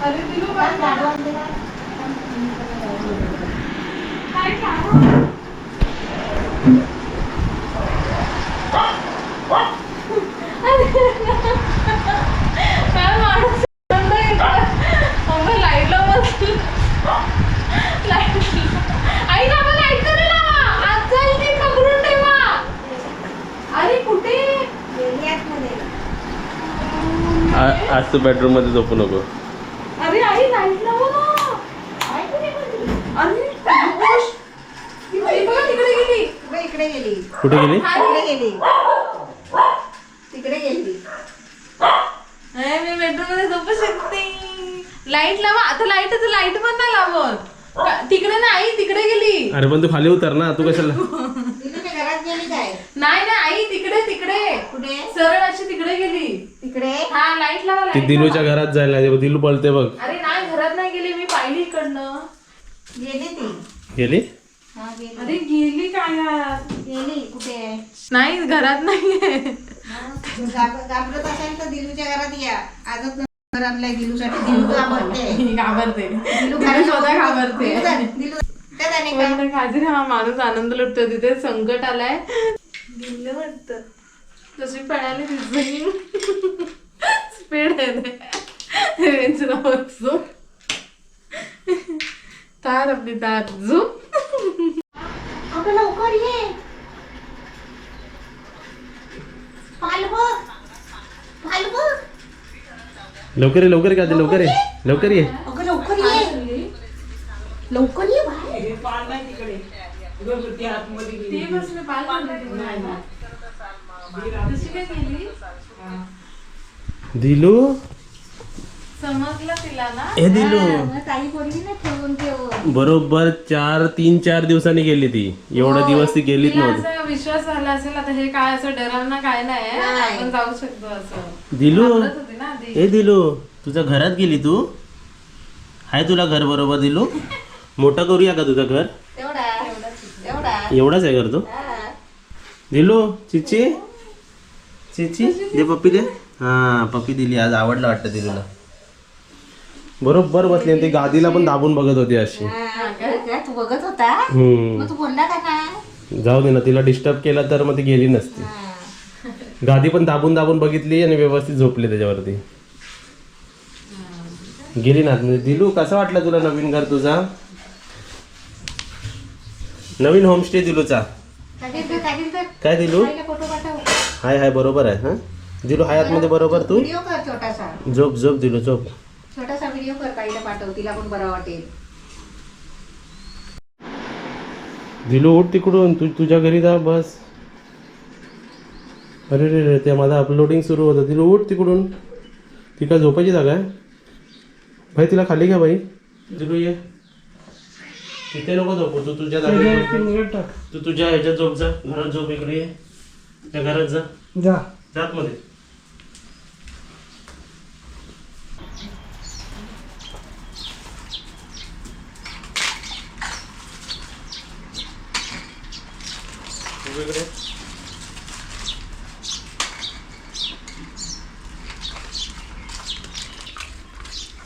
अरे दिलो काय माणूस लाईटला बसली आई ना लाईट करे आज जाईल ती पकडून ठेवा. अरे कुठे आज तू बेडरूम मध्ये झोपू नको. अरे आई लाईट लावा ना. अरे तिकडे गेली. इकडे गेली. कुठे गेली? तिकडे गेली. मी बेडरूम मध्ये झोपू शकते. लाईट लावा आता. लाईट पण नाही लावत. तिकडे नाही तिकडे गेली. अरे पण तू खाली उतर ना. तू कशाला घरात गेली काय? नाही आई तिकडे कुठे? सरळ अशी तिकडे गेली. तिकडे हा लाईट लावा. ती दिलूच्या घरात जायला. दिलू पळते बघ. अरे नाही घरात नाही गेली. मी पाहिली इकडनं. गेली ती. गेली? हा गेली. अरे गेली काय यार? गेली कुठे? नाही घरात नाहीये. घाबरत असेल तर दिलूच्या घरात या. आजच घर आणलाय दिलूसाठी. दिलू घाबरते. दिलू स्वतः घाबरते. दिलू त्याने का? पण काहीतरी हा माणूस आनंद लुटतो. तिथे संकट आलाय. गेलं वाटतं. जशी पळाली दिसली. स्पीड आहे रेंज बसतो. तार आपली तार झोप. अगं लवकर ये. लवकर ये लवकर ये लवकर ये लवकर ये. अगं लवकर ये. लवकर ये बाहेर. ते बसले पाल कशी काय केली? दिलू समजलं तिला ना. हे दिलू ताई बोलली ना ठेवून ठेवून. बरोबर 4-3-4 दिवसांनी गेली ती. एवढा दिवस ती गेलीच तिला नव्हती. असा विश्वास झाला असेल आता हे काय असं डरावणं काय नाही. आपण जाऊ शकतो असं. दिलू घाबरत होती ना आधी. हे दिलू तुझ्या घरात गेली तू. हाय तुला घर बरोबर दिलू. मोठा करूया का तुझं घर? तेवढा एवढाच आहे घर तू. दिलू चिची चिची दे पप्पी दे. हा पप्पी दिली. आज आवडलं वाटतं दिलूला. बरोबर बसली. ती गादीला पण दाबून बघत होती अशी. तू बघत होता मग तू बोलला का ना? जाऊ दे ना. तिला डिस्टर्ब केला तर मग ती गेली नसती. गादी पण दाबून दाबून बघितली आणि व्यवस्थित झोपली त्याच्यावरती. गेली ना. म्हणजे दिलू कसं वाटलं तुला नवीन घर तुझा? नवीन होमस्टे दिलूचा काय दिलू? फोटो पाठव. हाय बरोबर आहे. हा दिलू हाय आतमध्ये बरोबर. तू व्हिडिओ कर छोटासा. झोप दिलू झोप. छोटासा व्हिडिओ कर. ताईला पाठव. तिला पण बरं वाटेल. दिलू उठ तिकडून. तुझ्या घरी जा बस. अरे रे ते माझं अपलोडिंग सुरू होतं. दिलू उठ तिकडून. ती काय झोपायची जागा आहे? भाई तिला खाली घ्या बाई. दिलू ये. तिथे नको झोपू. तू तुझ्या जागी. तू तुझ्या ह्याच्यात झोप जा. घरात झोप. इकडे ये. त्या घरात जा. जात मध्ये.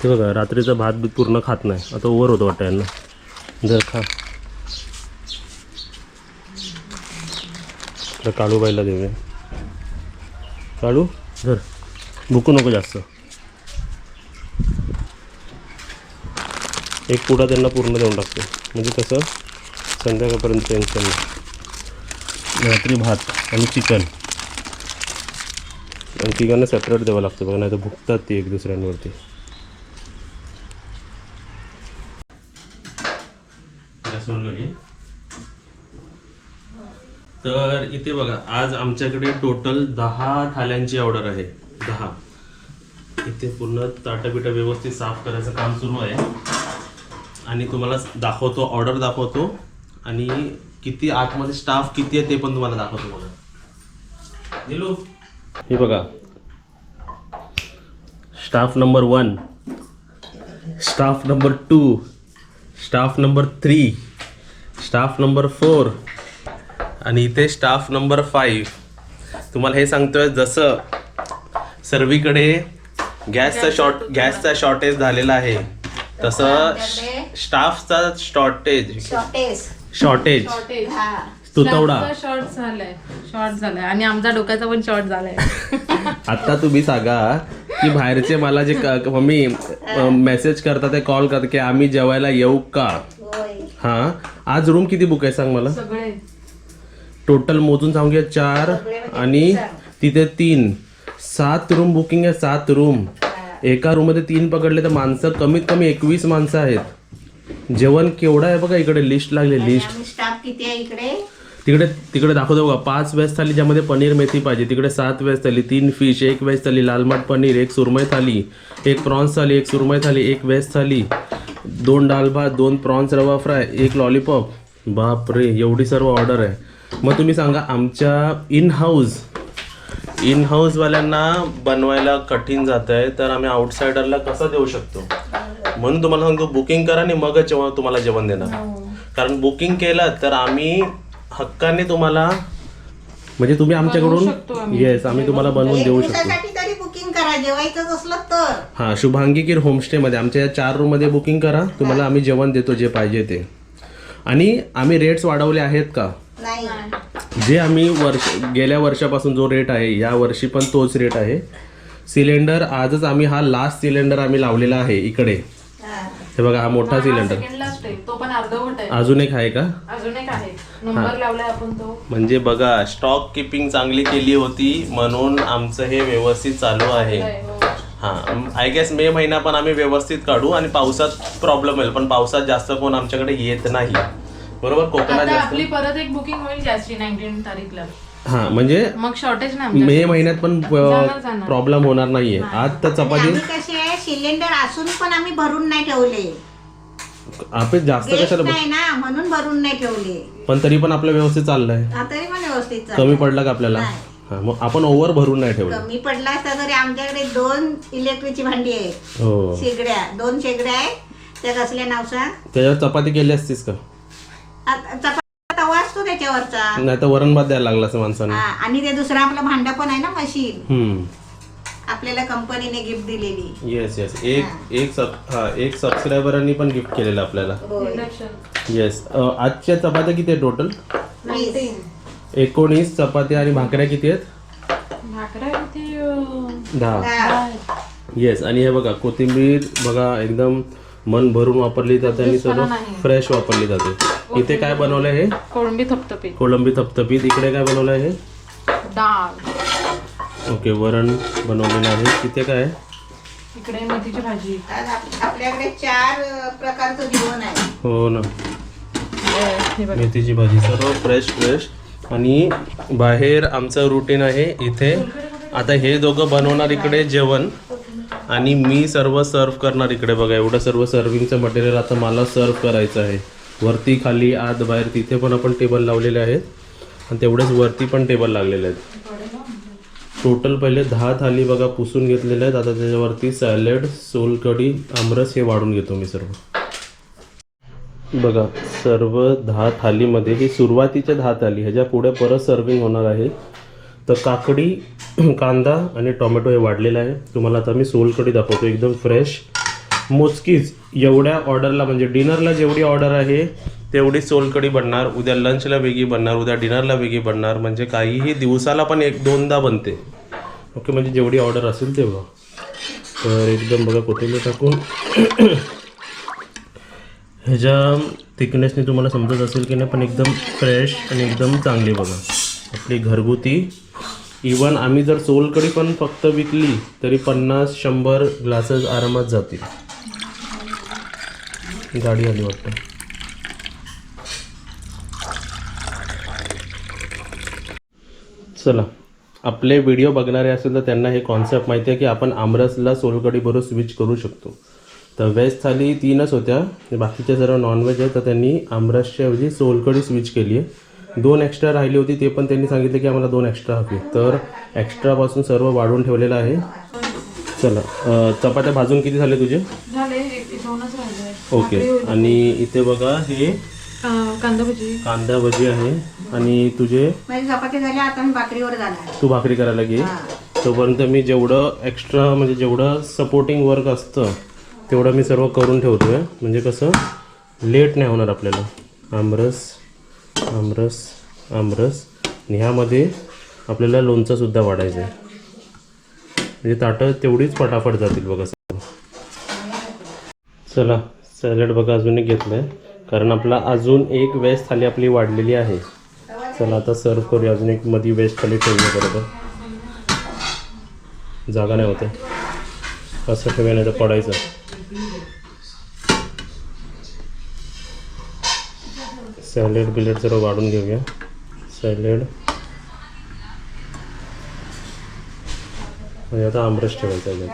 ते बघा रात्रीचा भात बी पूर्ण खात नाही. आता ओव्हर होतं वाटतं यांना. जर खा. तर काळूबाईला देऊया. काळू धर. भुकू नको जास्त. एक पुडा त्यांना पूर्ण देऊन टाकतो. म्हणजे कसं संध्याकाळपर्यंत टेन्शन नाही. रात्री भात आणि चिकन आणि तिघांना सेपरेट द्यावं लागतं बघा. नाही तर भुकतात ती एक दुसऱ्यांवरती. तर इथे बघा आज आमच्याकडे टोटल 10 थाल्यांची ऑर्डर आहे. 10. इथे पूर्ण ताटाबिटा व्यवस्थित साफ करायचं काम सुरू आहे. आणि तुम्हाला दाखवतो. ऑर्डर दाखवतो आणि किती आतमध्ये स्टाफ किती आहे ते पण तुम्हाला दाखवतो. बघा दिलू हे बघा. Staff number 1, staff number 2, staff number 3, staff number 4 आणि इथे स्टाफ नंबर 5. तुम्हाला हे सांगतोय जसं सर्वीकडे गॅसचा शॉर्टेज झालेला आहे, तसं स्टाफचा शॉर्टेज शॉर्टेज तुतवडा शॉर्ट झालाय आणि आमचा डोक्याचा पण शॉर्ट झालाय. आता तुम्ही सांगा की बाहेरचे मला जे मम्मी मेसेज करतात ते कॉल करतात की आम्ही जेवायला येऊ का. हा आज रूम किती बुक आहे सांग मला. सगळे टोटल मोजून सांगूया 4 आणि तिथे 3, 7 रूम बुकिंग आहे. 7 रूम, एका रूम मध्ये 3 पकडले तर माणसं कमीत कमी 21 माणसं आहेत. जेवण केवढं आहे बघा, इकडे लिस्ट लागली. लिस्ट स्टाफ किती आहे इकडे, तिकडे दाखवतो बघा. 5 व्हेज थाली ज्यामध्ये पनीर मेथी पाहिजे, तिकडे 7 व्हेज थाली, 3 फिश, 1 व्हेज थाली, लाल मट पनीर, 1 सुरमई थाली, 1 प्रॉन्स थाली, 1 सुरमई थाली, 1 व्हेज थाली, 2 डाल भात, 2 प्रॉन्स रवा फ्राय, 1 लॉलीपॉप. बाप रे, एवढी सर्व ऑर्डर आहे. मग तुम्ही सांगा आमच्या इन हाऊसवाल्यांना बनवायला कठीण जात आहे, तर आम्ही आउटसायडरला कसं देऊ शकतो. म्हणून तुम्हाला सांगतो बुकिंग करा आणि मगच तुम्हाला जेवण देणार. कारण बुकिंग केलं तर आम्ही हक्काने तुम्हाला, म्हणजे तुम्ही आमच्याकडून येस आम्ही तुम्हाला बनवून देऊ शकतो. दिवसासाठी तरी बुकिंग करा जेवायचं असलं तर. हा, शुभांगी कीर होमस्टे मध्ये आमच्या या 4 रूम मध्ये बुकिंग करा, तुम्हाला आम्ही जेवण देतो जे पाहिजे ते. आणि आम्ही रेट्स वाढवले आहेत का, नाही जे आम्ही गेल्या वर्षापासून जो रेट आहे या वर्षी पण तोच रेट आहे. सिलेंडर आजच आम्ही हा लास्ट सिलेंडर आम्ही लावलेला आहे इकडे. हे बघा हा मोठा सिलेंडर, तो पण अर्धवट आहे. अजून एक आहे का, अजून एक आहे, नंबर लावलाय आपण तो. म्हणजे बघा स्टॉक किपिंग चांगली केली होती म्हणून आमचं हे व्यवस्थित चालू आहे. हा, आय गेस मे महिना पण आम्ही व्यवस्थित काढू आणि पावसात प्रॉब्लेम होईल, पण पावसात जास्त कोण आमच्याकडे येत नाही. बरोबर, कोकणात आपली परत एक बुकिंग होईल जास्ती 19 तारीखला. हा, म्हणजे मग शॉर्टेज नाही मे महिन्यात पण प्रॉब्लेम होणार नाहीये. आज तर चपाती कशी आहे, सिलेंडर असून पण आम्ही भरून नाही ठेवले. आपण जास्त कशाला नाही ना म्हणून भरून नाही ठेवले, पण तरी पण आपलं व्यवस्थित चाललंय. तरी पण व्यवस्थित कमी पडला का आपल्याला. हा, मग आपण ओव्हर भरून नाही ठेवलं. कमी पडला असता तरी आमच्याकडे 2 इलेक्ट्रिकची भांडी आहेत. हो, शेगड्या 2 शेगड्या आहेत. त्या कसल्या नावसा, त्याच्यावर चपाती केली असतीस का. चपाती तवा असतो त्याच्यावरचा, नाही तर वरण भात द्यायला लागला असं माणसांना. आणि ते दुसरं आपलं भांडं पण आहे ना मशीन, येस आपल्याला कंपनीने गिफ्ट दिलेली. येस एक सबस्क्रायबरांनी पण गिफ्ट केलेलं आपल्याला. येस. आजच्या चपात्या किती आहेत टोटल, 19 चपात्या. आणि भाकऱ्या किती आहेत, भाकऱ्या किती, 10. येस. आणि हे बघा कोथिंबीर बघा एकदम मन भरून वापरली जाते आणि सर्व फ्रेश वापरली जाते. इथे काय बनवलं आहे, कोळंबी थपथपीत. इकडे काय बनवलं आहे, डाळ. ओके, वरण बनवलेलं आहे. तिथे काय, इकडे मेथीची भाजी. आपल्याकडे 4 प्रकारचं जेवण आहे. हो ना, मेथीची भाजी सर्व फ्रेश. आणि बाहेर आमचं रुटीन आहे इथे. आता हे दोघं बनवणार इकडे जेवण आणि मी सर्व सर्व करणार इकडे. बघा एवढं सर्व सर्विंगचं मटेरियल आता मला सर्व करायचं आहे. वरती खाली आत बाहेर तिथे पण आपण टेबल लावलेले आहेत आणि तेवढेच वरती पण टेबल लागलेले आहेत. टोटल पहिले 10 थाली बघा पुसून घेतलेल्या आहेत. आता त्याच्यावरती सॅलड, सोलकढी, आमरस हे वाढून घेतो मी सर्व. बघा सर्व 10 थालीमध्ये ही सुरुवातीच्या 10 थाली, ह्याच्या पुढे परत सर्विंग होणार आहे. तर काकडी, कांदा आणि टोमॅटो हे वाढलेलं आहे. तुम्हाला आता मी सोलकढी दाखवतो एकदम फ्रेश मोजकीच. एवढ्या ऑर्डरला म्हणजे डिनरला जेवढी ऑर्डर आहे तेवढी सोलकढी बनणार. उद्या लंचला वेगळी बनणार, उद्या डिनरला वेगळी बनणार. म्हणजे काहीही दिवसाला पण 1-2दा बनते. ओके, म्हणजे जेवढी ऑर्डर असेल तेव्हा. तर एकदम बघा कोथिंबीर टाकून ह्याच्या थिकनेसने तुम्हाला समजत असेल की नाही, पण एकदम फ्रेश आणि एकदम चांगली बघा आपली घरगुती. इवन आम्ही जर सोलकढी पण फक्त विकली तरी 50-100 ग्लासेस आरामात जातील. गाडी आली वाटतं. चला, आपले व्हिडिओ बघणारे असेल तर त्यांना हे कॉन्सेप्ट माहिती आहे की आपण आमरसला सोलकढी बरोबर स्विच करू शकतो. तर व्हेज थाली 3च होत्या, बाकीच्या सर्व नॉनव्हेज आहे. तर त्यांनी आमरसच्या ऐवजी सोलकढी स्विच केली आहे. 2 एक्स्ट्रा राहिली होती, ते पण त्यांनी सांगितलं की आम्हाला 2 एक्स्ट्रा हवी. तर एक्स्ट्रापासून सर्व वाढून ठेवलेलं आहे. चला, चपात्या भाजून किती झाले तुझे, ओके. आणि इथे बघा हे कांदा भजी आहे. आणि तुझे माझी चपाती झाली, आता मी भाकरीवर जाणार. तू भाकरी करायला घे. तोपर्यंत मी जेवढं एक्स्ट्रा म्हणजे जेवढं सपोर्टिंग वर्क असतं तेवढं मी सर्व करून ठेवतो आहे. म्हणजे कसं लेट नाही होणार आपल्याला. आमरस आमरस आमरस आणि ह्यामध्ये आपल्याला लोणचंसुद्धा वाढायचं आहे. म्हणजे ताटं तेवढीच फटाफट जातील बघा सर्व. चला सॅलड बघा अजून एक घेतलं आहे कारण आपला अजून एक वेज थाली आपली वाढलेली आहे. चला आता सर्व करूया. अजून एक मध्ये वेज थाली ठेवूया. बरोबर जागा नाही होते असं ठेवूया नाही तर पडायचं. सॅलेड बिलेड सर्व वाढून घेऊया. सॅलेड म्हणजे आता आमरस ठेवायचा आहे.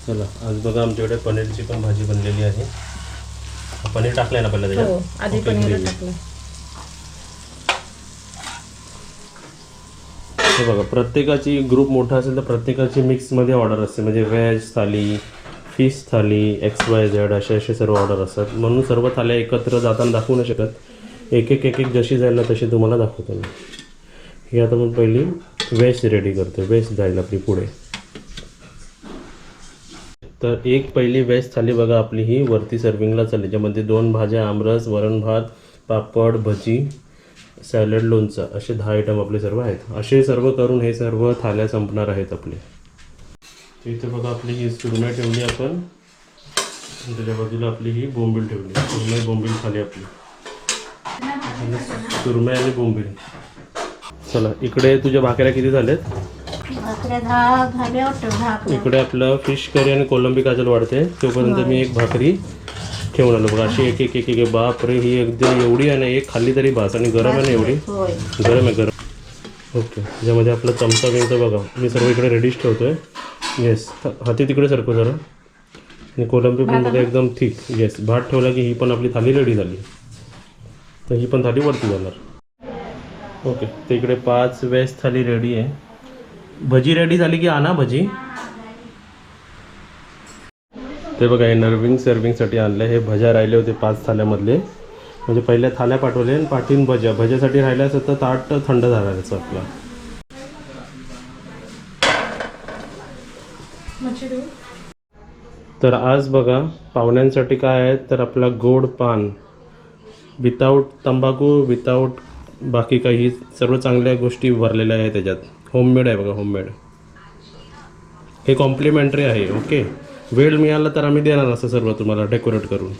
चला आज बघा आमच्याकडे पनीरची पण भाजी बनलेली आहे. पनीर टाकलंय ना पहिला त्याच्यात? आधी ओके, पनीर gravy. टाकलं. हे बघा प्रत्येकाची ग्रुप मोठा असेल तर प्रत्येकाची मिक्समध्ये ऑर्डर असते. म्हणजे व्हेज थाली, फिश थाली, XYZ असे सर्व ऑर्डर असतात. म्हणून सर्व थाल्या एकत्र जाताना दाखवू नाही शकत. एक एक जशी जाईल ना तशी तुम्हाला दाखवतो मी. ही आता मग पहिली व्हेज रेडी करतो. व्हेज जाईल आपली पुढे. तर एक पहिली व्हेज थाली बघा आपली ही वरती सर्विंगला चालली. ज्यामध्ये 2 भाज्या, आमरस, वरण भात, पापड, भजी, सॅलड, लोणचं असे 10 आयटम आपले सर्व आहेत. असे सर्व करून हे सर्व थाल्या संपणार आहेत आपले. इथे बघा आपली ही सुरमई ठेवली आपण. त्याच्या बाजूला आपली ही बोंबील ठेवली. सुरमई बोंबील थाली आपली. सुरमई आणि बोंबील. चला इकडे तुझ्या भाकऱ्या किती झाल्यात? भाकऱ्या 10 झाल्या वाटतं. 10 इकडे आपलं फिश करी आणि कोलंबी काजल वाढते. तोपर्यंत मी एक भाकरी ठेवून आलो बघा. अशी एक बाप रे ही एकदम एवढी आहे ना. एक खाल्ली तरी बास. आणि गरम आहे ना एवढी. होय. गरम आहे गरम. ओके त्याच्यामध्ये आपलं चमचा बिमचा बघा मी सर्व इकडे रेडीच ठेवतो आहे. येस हाती तिकडे सरको जरा. आणि कोलंबी पण बघा एकदम थिक. येस भात ठेवला की ही पण आपली थाली रेडी झाली. तर ही पण थाली वरती जाणार. ओके ते इकडे 5 व्हेज थाली रेडी आहे. भजी रेडी झाली की आणा भजी. ते बघा हे नर्विंग सर्विंगसाठी आणलं. हे भज्या राहिले होते 5 थाल्यामधले. म्हणजे पहिल्या थाल्या पाठवले आणि पाठीन भज्यासाठी राहिल्या असत तर ताट थंड झालं आपला. तर आज बघा पाहुण्यांसाठी काय आहे तर आपला गोड पान विदाऊट तंबाखू विदाऊट बाकी काही सर्व चांगल्या गोष्टी भरलेल्या आहेत त्याच्यात. होममेड आहे बघा होममेड. हे कॉम्प्लिमेंटरी आहे. ओके वेळ मिळाला तर आम्ही देणार असं सर्व तुम्हाला डेकोरेट करून.